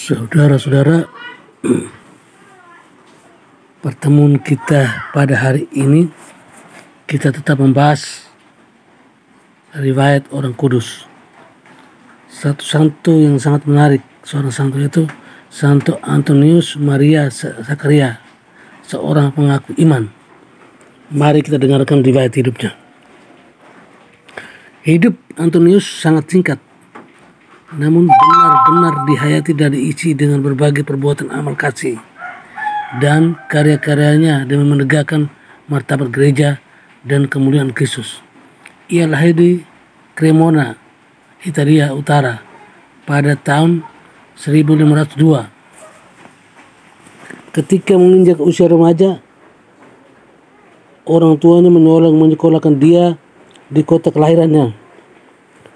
Saudara-saudara, pertemuan kita pada hari ini kita tetap membahas riwayat orang kudus. Satu santo yang sangat menarik, seorang santo itu Santo Antonius Maria Zakaria, seorang pengaku iman. Mari kita dengarkan riwayat hidupnya. Hidup Antonius sangat singkat, namun benar-benar dihayati dan diisi dengan berbagai perbuatan amal kasih dan karya-karyanya demi menegakkan martabat gereja dan kemuliaan Kristus. Ia lahir di Cremona, Italia Utara pada tahun 1502. Ketika menginjak usia remaja, orang tuanya menyekolahkan dia di kota kelahirannya.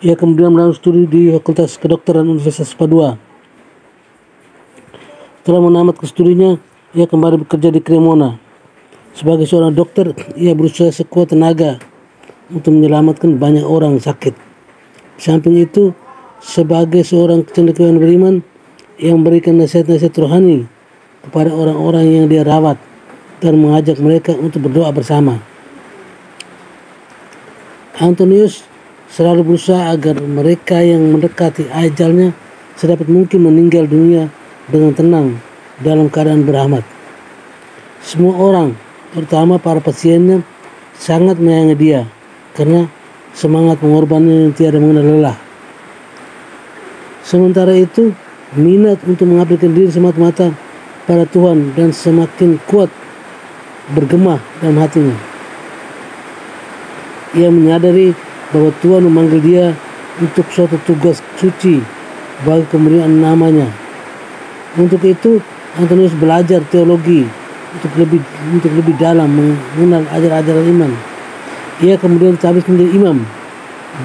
Ia kemudian melanjutkan studi di Fakultas Kedokteran Universitas Padua. Setelah menamat studinya, ia kembali bekerja di Cremona. Sebagai seorang dokter, ia berusaha sekuat tenaga untuk menyelamatkan banyak orang sakit. Di samping itu, sebagai seorang cendekiawan beriman, ia memberikan nasihat-nasihat rohani kepada orang-orang yang dia rawat dan mengajak mereka untuk berdoa bersama. Antonius selalu berusaha agar mereka yang mendekati ajalnya sedapat mungkin meninggal dunia dengan tenang dalam keadaan berahmat. Semua orang, terutama para pasiennya, sangat menyayangi dia karena semangat pengorbanan yang tiada mengenal lelah. Sementara itu, minat untuk mengabdikan diri semata-mata pada Tuhan dan semakin kuat bergema dalam hatinya. Ia menyadari bahwa Tuhan memanggil dia untuk suatu tugas suci bagi kemuliaan namanya. Untuk itu, Antonius belajar teologi untuk lebih dalam mengenal ajaran-ajaran iman. Ia kemudian ditabis menjadi imam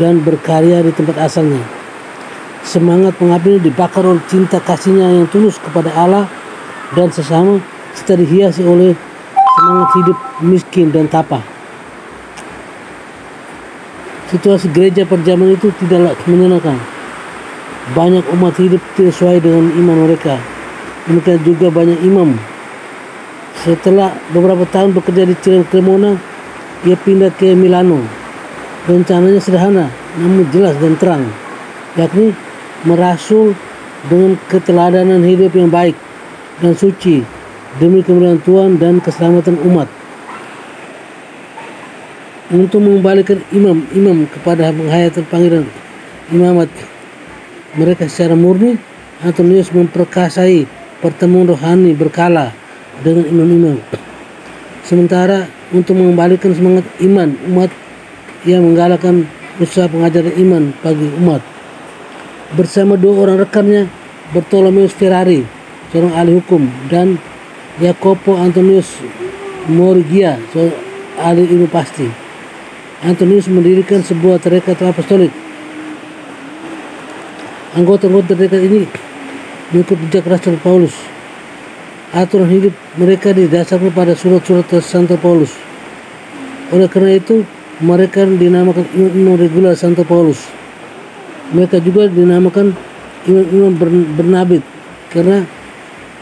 dan berkarya di tempat asalnya. Semangat pengabdian dibakar oleh cinta kasihnya yang tulus kepada Allah dan sesama, serta dihiasi oleh semangat hidup miskin dan tapah. Situasi gereja pada zaman itu tidaklah menyenangkan. Banyak umat hidup tidak sesuai dengan iman mereka. Demikian juga banyak imam. Setelah beberapa tahun bekerja di Cremona, ia pindah ke Milano. Rencananya sederhana, namun jelas dan terang, yakni merasul dengan keteladanan hidup yang baik dan suci demi kemuliaan Tuhan dan keselamatan umat. Untuk mengembalikan imam-imam kepada penghayatan panggilan imamat mereka secara murni, Antonius memperkasai pertemuan rohani berkala dengan imam-imam. Sementara untuk mengembalikan semangat iman umat, ia menggalakkan usaha pengajaran iman bagi umat. Bersama dua orang rekannya, Bartolomeus Ferrari, seorang ahli hukum, dan Jacopo Antonius Morigia, seorang ahli ilmu pasti, Antonius mendirikan sebuah tarekat apostolik. Anggota-anggota tarekat ini mengikut jejak Rasul Paulus. Aturan hidup mereka didasarkan pada surat-surat Santo Paulus. Oleh karena itu, mereka dinamakan imam-imam regular Santo Paulus. Mereka juga dinamakan imam-imam Bernabit karena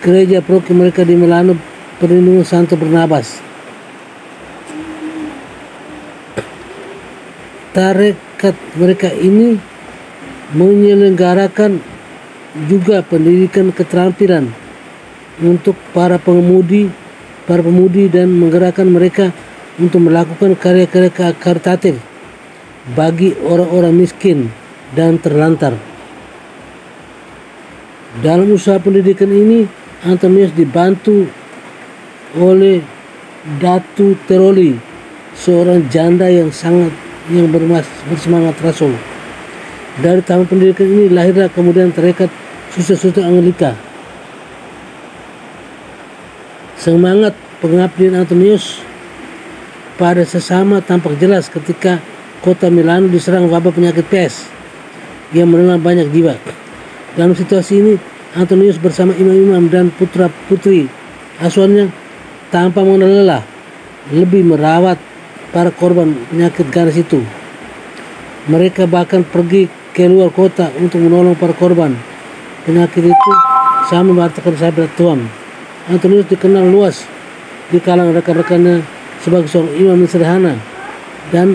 gereja paroki mereka di Milano perlindungan Santo Barnabas. Tarekat mereka ini menyelenggarakan juga pendidikan keterampilan untuk para pemudi dan menggerakkan mereka untuk melakukan karya-karya karitatif bagi orang-orang miskin dan terlantar. Dalam usaha pendidikan ini, Antonius dibantu oleh Datu Teroli, seorang janda yang bersemangat rasul. Dari tahun pendidikan ini lahirlah kemudian tarekat Suster-Suster Anglika. Semangat pengabdian Antonius pada sesama tampak jelas ketika kota Milano diserang wabah penyakit pes yang menelan banyak jiwa. Dalam situasi ini, Antonius bersama imam-imam dan putra-putri asuhannya tanpa mengenal lelah lebih merawat para korban penyakit ganas itu. Mereka bahkan pergi keluar kota untuk menolong para korban penyakit itu sama mengatakan sahabat Tuhan. Antonius dikenal luas di kalangan rekan-rekannya sebagai seorang imam yang sederhana dan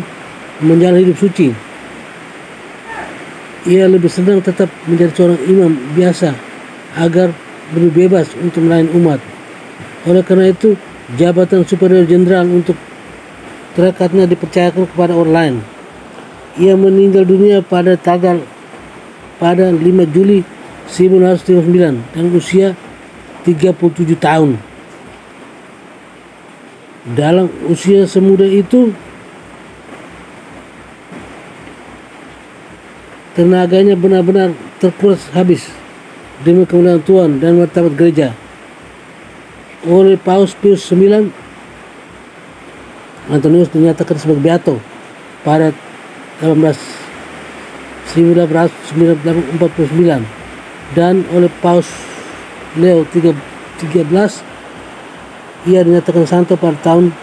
menjalani hidup suci. Ia lebih senang tetap menjadi seorang imam biasa agar lebih bebas untuk melayani umat. Oleh karena itu, jabatan superior jenderal untuk terekatnya dipercayakan kepada orang lain. Ia meninggal dunia pada 5 Juli 1939 dan usia 37 tahun. Dalam usia semuda itu, tenaganya benar-benar terkuras habis demi kemuliaan Tuhan dan martabat gereja. Oleh Paus Pius IX, Antonius dinyatakan sebagai beato pada 1849 dan oleh Paus Leo XIII ia dinyatakan santo pada tahun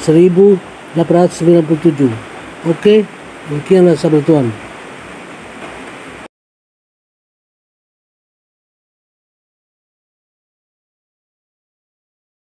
1897. Oke, demikianlah sahabat Tuhan.